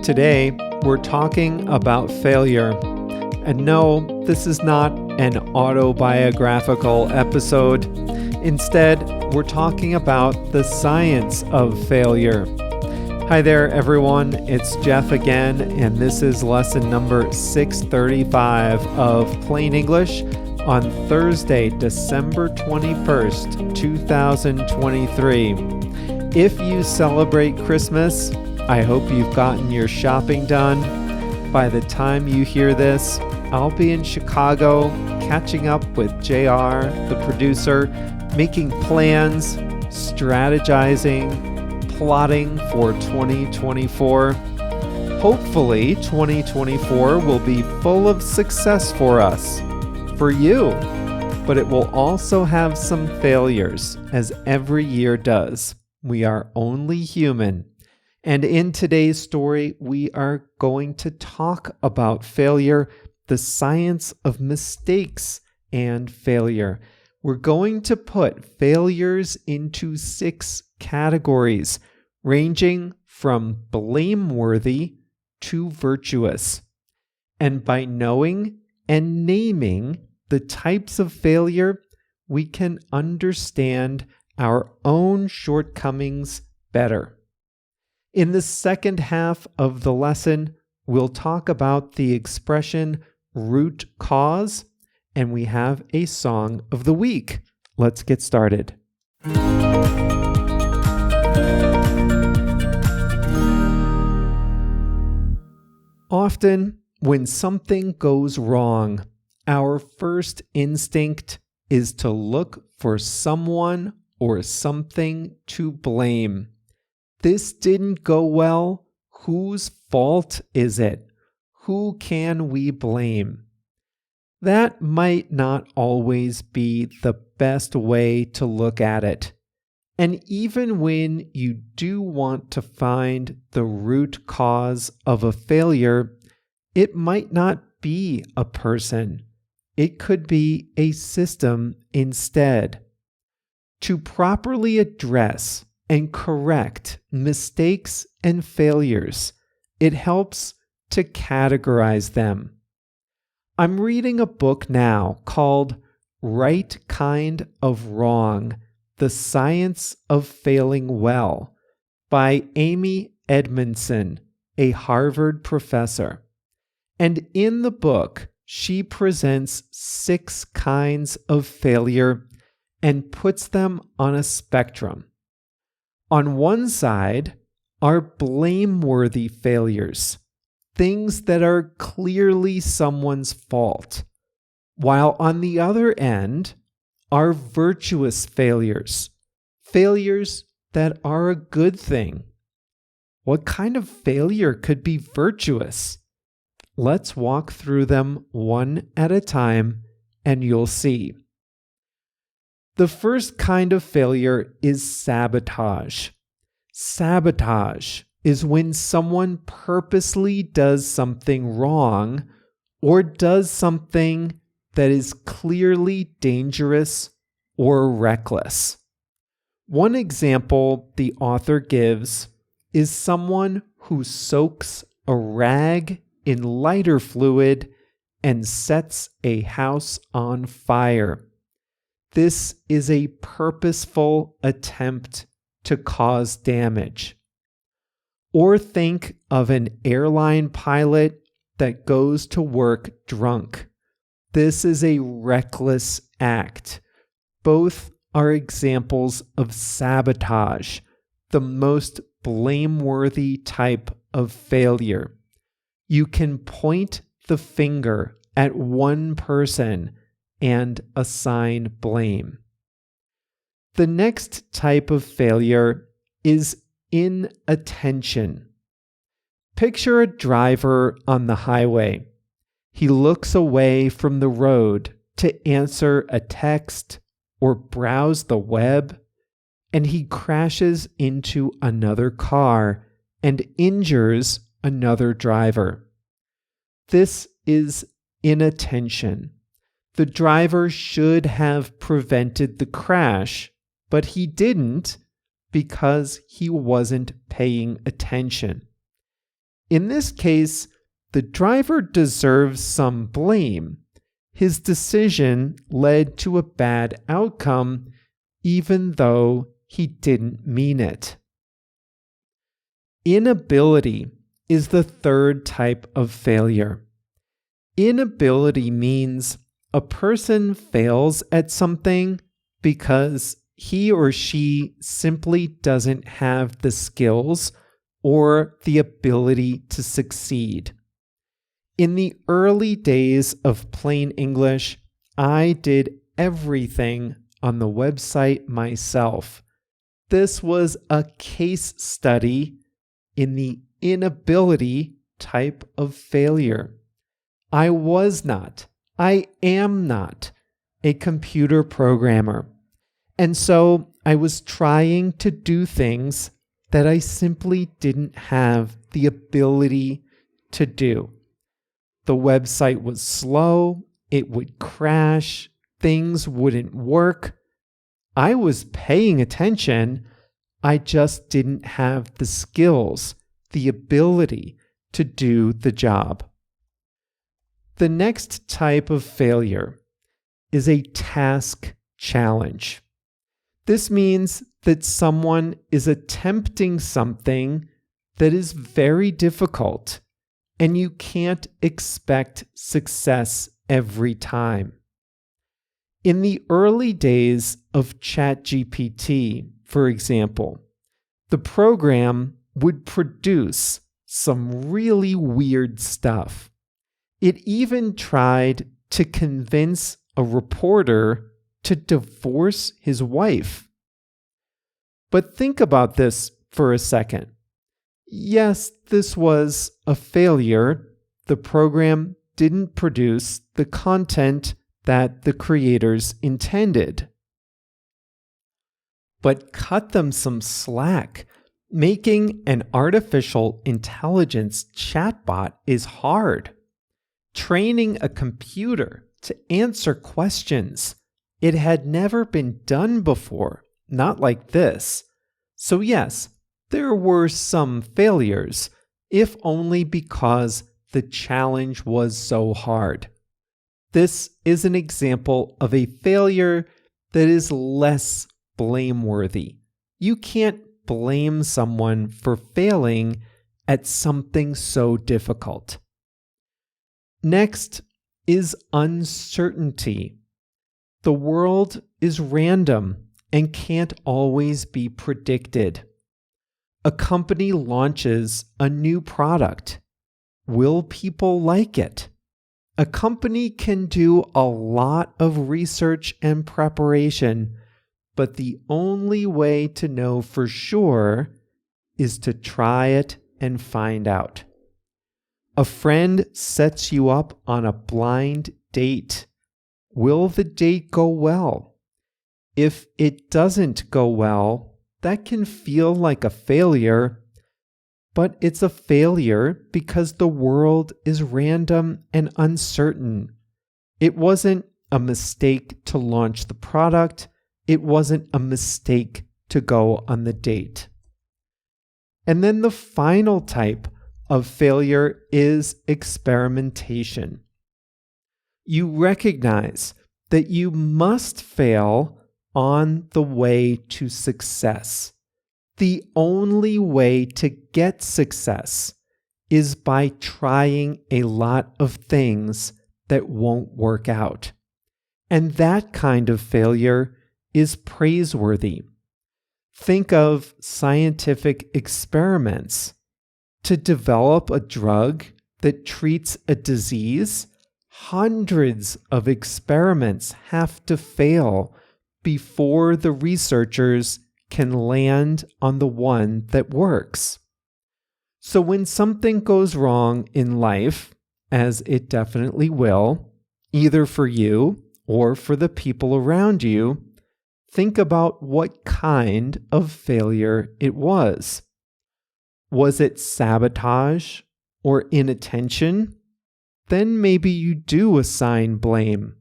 Today, we're talking about failure. And no, this is not an autobiographical episode. Instead, we're talking about the science of failure. Hi there, everyone. It's Jeff again, and this is lesson number 635 of Plain English on Thursday, December 21st, 2023. If you celebrate Christmas, I hope you've gotten your shopping done. By the time you hear this, I'll be in Chicago catching up with JR, the producer, making plans, strategizing, plotting for 2024. Hopefully, 2024 will be full of success for us, for you, but it will also have some failures, as every year does. We are only human. And in today's story, we are going to talk about failure, the science of mistakes and failure. We're going to put failures into 6 categories, ranging from blameworthy to virtuous. And by knowing and naming the types of failure, we can understand our own shortcomings better. In the second half of the lesson, we'll talk about the expression root cause, and we have a song of the week. Let's get started. Often, when something goes wrong, our first instinct is to look for someone or something to blame. This didn't go well. Whose fault is it? Who can we blame? That might not always be the best way to look at it. And even when you do want to find the root cause of a failure, it might not be a person. It could be a system instead. To properly address and correct mistakes and failures, it helps to categorize them. I'm reading a book now called Right Kind of Wrong: The Science of Failing Well by Amy Edmondson, a Harvard professor. And in the book, she presents 6 kinds of failure and puts them on a spectrum. On one side are blameworthy failures, things that are clearly someone's fault, while on the other end are virtuous failures, failures that are a good thing. What kind of failure could be virtuous? Let's walk through them one at a time, and you'll see. The first kind of failure is sabotage. Sabotage is when someone purposely does something wrong or does something that is clearly dangerous or reckless. One example the author gives is someone who soaks a rag in lighter fluid and sets a house on fire. This is a purposeful attempt to cause damage. Or think of an airline pilot that goes to work drunk. This is a reckless act. Both are examples of sabotage, the most blameworthy type of failure. You can point the finger at one person and assign blame. The next type of failure is inattention. Picture a driver on the highway. He looks away from the road to answer a text or browse the web, and he crashes into another car and injures another driver. This is inattention. The driver should have prevented the crash, but he didn't because he wasn't paying attention. In this case, the driver deserves some blame. His decision led to a bad outcome, even though he didn't mean it. Inability is the third type of failure. Inability means a person fails at something because he or she simply doesn't have the skills or the ability to succeed. In the early days of plain English, I did everything on the website myself. This was a case study in the inability type of failure. I am not a computer programmer. And so I was trying to do things that I simply didn't have the ability to do. The website was slow, it would crash, things wouldn't work. I was paying attention, I just didn't have the skills, the ability to do the job. The next type of failure is a task challenge. This means that someone is attempting something that is very difficult, and you can't expect success every time. In the early days of ChatGPT, for example, the program would produce some really weird stuff. It even tried to convince a reporter to divorce his wife. But think about this for a second. Yes, this was a failure. The program didn't produce the content that the creators intended. But cut them some slack. Making an artificial intelligence chatbot is hard. Training a computer to answer questions, it had never been done before, not like this. So yes, there were some failures, if only because the challenge was so hard. This is an example of a failure that is less blameworthy. You can't blame someone for failing at something so difficult. Next is uncertainty. The world is random and can't always be predicted. A company launches a new product. Will people like it? A company can do a lot of research and preparation, but the only way to know for sure is to try it and find out. A friend sets you up on a blind date. Will the date go well? If it doesn't go well, that can feel like a failure, but it's a failure because the world is random and uncertain. It wasn't a mistake to launch the product. It wasn't a mistake to go on the date. And then the final type of failure is experimentation. You recognize that you must fail on the way to success. The only way to get success is by trying a lot of things that won't work out. And that kind of failure is praiseworthy. Think of scientific experiments. To develop a drug that treats a disease, hundreds of experiments have to fail before the researchers can land on the one that works. So when something goes wrong in life, as it definitely will, either for you or for the people around you, think about what kind of failure it was. Was it sabotage or inattention? Then maybe you do assign blame.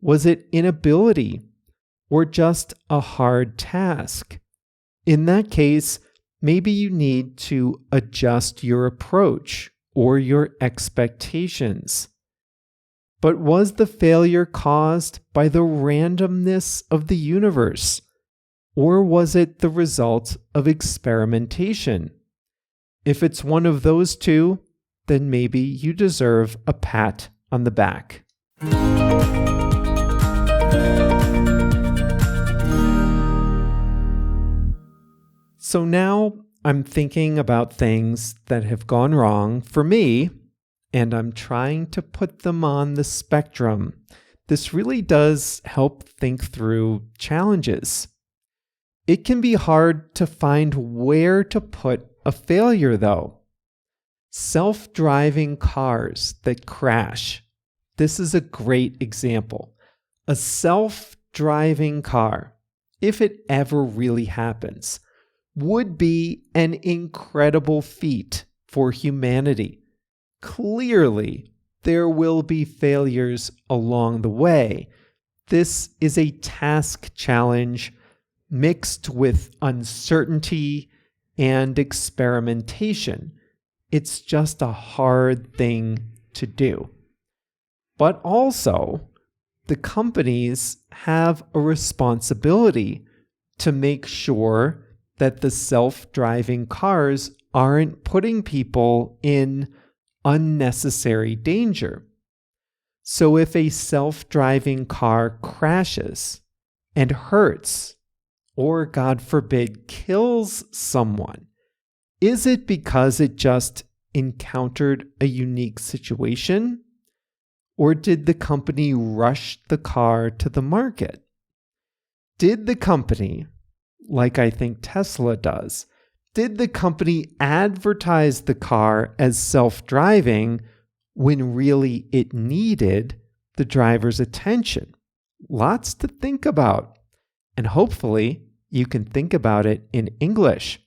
Was it inability or just a hard task? In that case, maybe you need to adjust your approach or your expectations. But was the failure caused by the randomness of the universe? Or was it the result of experimentation? If it's one of those two, then maybe you deserve a pat on the back. So now I'm thinking about things that have gone wrong for me, and I'm trying to put them on the spectrum. This really does help think through challenges. It can be hard to find where to put a failure, though. Self-driving cars that crash. This is a great example. A self-driving car, if it ever really happens, would be an incredible feat for humanity. Clearly, there will be failures along the way. This is a task challenge mixed with uncertainty and experimentation. It's just a hard thing to do. But also, the companies have a responsibility to make sure that the self-driving cars aren't putting people in unnecessary danger. So if a self-driving car crashes and hurts, or God forbid, kills someone, is it because it just encountered a unique situation? Or did the company rush the car to the market? Did the company, like I think Tesla does, did the company advertise the car as self-driving when really it needed the driver's attention? Lots to think about. And hopefully you can think about it in English.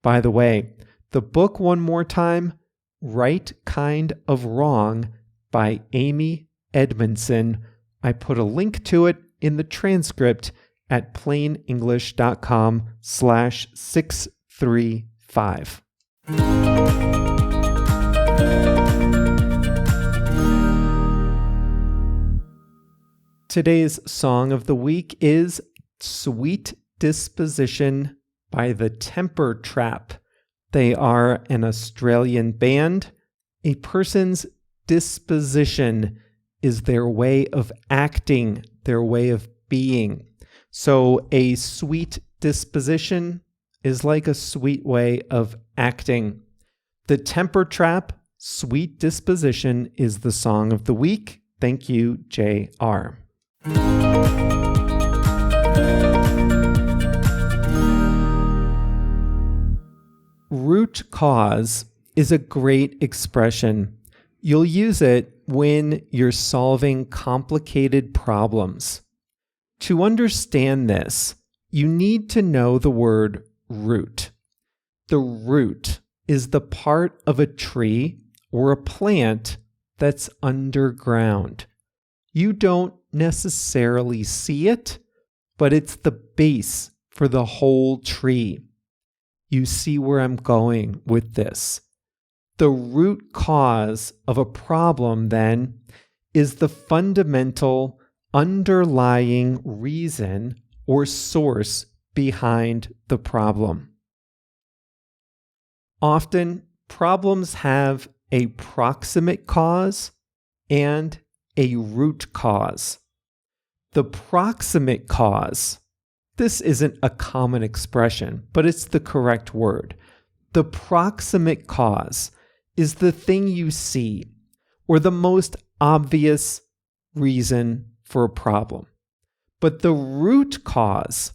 By the way, the book one more time, Right Kind of Wrong by Amy Edmondson. I put a link to it in the transcript at plainenglish.com/635. Today's song of the week is Sweet Disposition by the Temper Trap. They are an Australian band. A person's disposition is their way of acting, their way of being. So a sweet disposition is like a sweet way of acting. The Temper Trap, Sweet Disposition, is the song of the week. Thank you, J.R. Root cause is a great expression. You'll use it when you're solving complicated problems. To understand this, you need to know the word root. The root is the part of a tree or a plant that's underground. You don't necessarily see it, but it's the base for the whole tree. You see where I'm going with this. The root cause of a problem, then, is the fundamental underlying reason or source behind the problem. Often, problems have a proximate cause and a root cause. The proximate cause, this isn't a common expression, but it's the correct word. The proximate cause is the thing you see, or the most obvious reason for a problem. But the root cause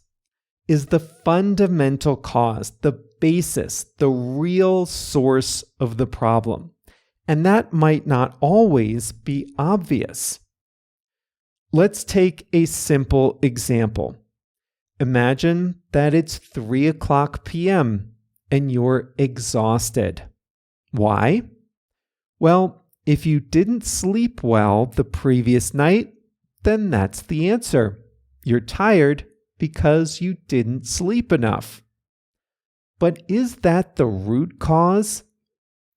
is the fundamental cause, the basis, the real source of the problem. And that might not always be obvious. Let's take a simple example. Imagine that it's 3:00 p.m. and you're exhausted. Why? Well, if you didn't sleep well the previous night, then that's the answer. You're tired because you didn't sleep enough. But is that the root cause?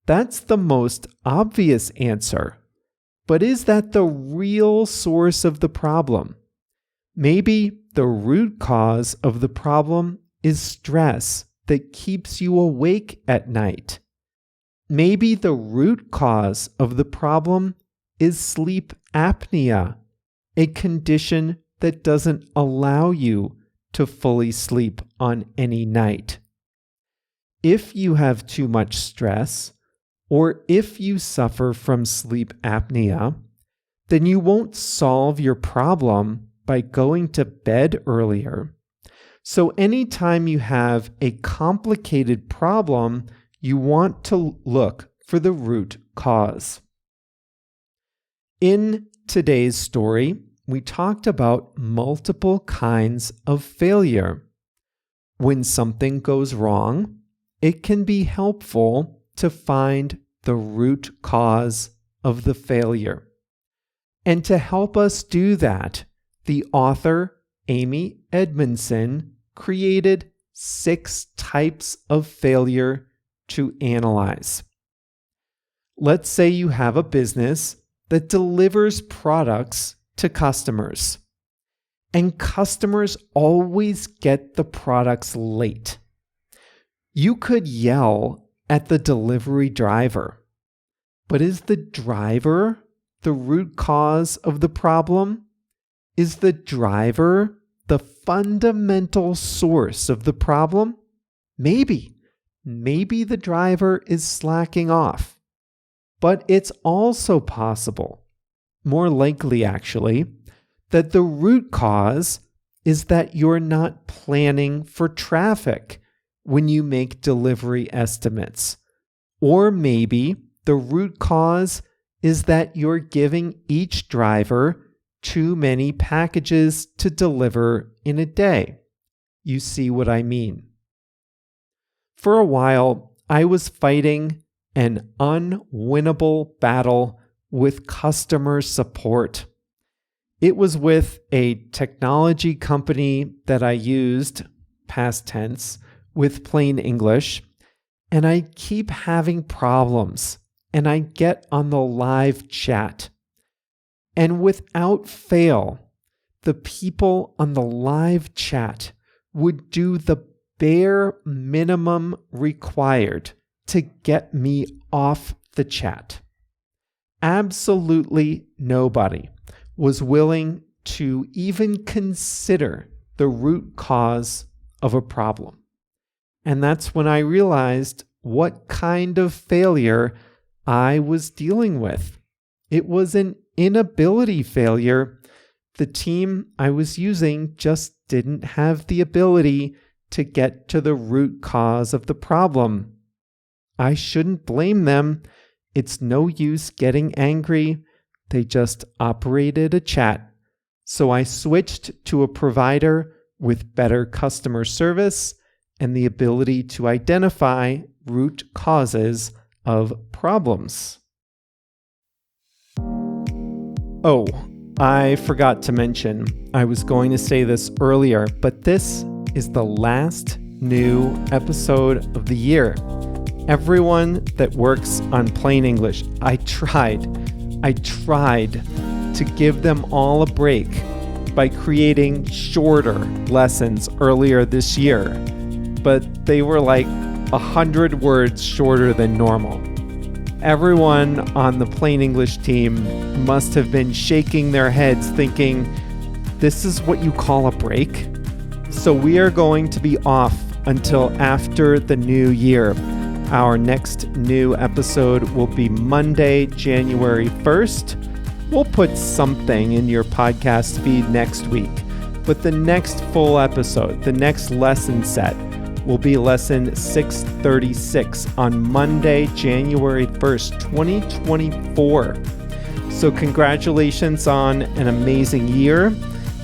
That's the most obvious answer. But is that the real source of the problem? Maybe the root cause of the problem is stress that keeps you awake at night. Maybe the root cause of the problem is sleep apnea, a condition that doesn't allow you to fully sleep on any night. If you have too much stress, or if you suffer from sleep apnea, then you won't solve your problem by going to bed earlier. So anytime you have a complicated problem, you want to look for the root cause. In today's story, we talked about multiple kinds of failure. When something goes wrong, it can be helpful to find the root cause of the failure. And to help us do that, the author, Amy Edmondson, created 6 types of failure to analyze. Let's say you have a business that delivers products to customers, and customers always get the products late. You could yell at the delivery driver, but is the driver the root cause of the problem? Is the driver the fundamental source of the problem? Maybe the driver is slacking off. But it's also possible, more likely actually, that the root cause is that you're not planning for traffic when you make delivery estimates. Or maybe the root cause is that you're giving each driver too many packages to deliver in a day. You see what I mean? For a while, I was fighting an unwinnable battle with customer support. It was with a technology company that I used, past tense, with plain English, and I keep having problems, and I get on the live chat. And without fail, the people on the live chat would do the bare minimum required to get me off the chat. Absolutely nobody was willing to even consider the root cause of a problem. And that's when I realized what kind of failure I was dealing with. It was an inability failure. The team I was using just didn't have the ability to get to the root cause of the problem. I shouldn't blame them. It's no use getting angry. They just operated a chat. So I switched to a provider with better customer service and the ability to identify root causes of problems. Oh, I forgot to mention, I was going to say this earlier, but this is the last new episode of the year. Everyone that works on Plain English, I tried to give them all a break by creating shorter lessons earlier this year, but they were like 100 words shorter than normal. Everyone on the Plain English team must have been shaking their heads thinking, this is what you call a break? So we are going to be off until after the new year. Our next new episode will be Monday, January 1st. We'll put something in your podcast feed next week, but the next full episode, the next lesson set, will be lesson 636 on Monday, January 1st, 2024. So congratulations on an amazing year.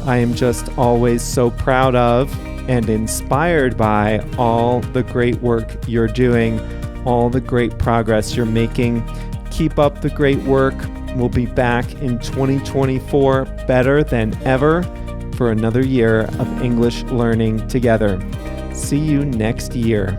I am just always so proud of and inspired by all the great work you're doing, all the great progress you're making. Keep up the great work. We'll be back in 2024 better than ever for another year of English learning together. See you next year.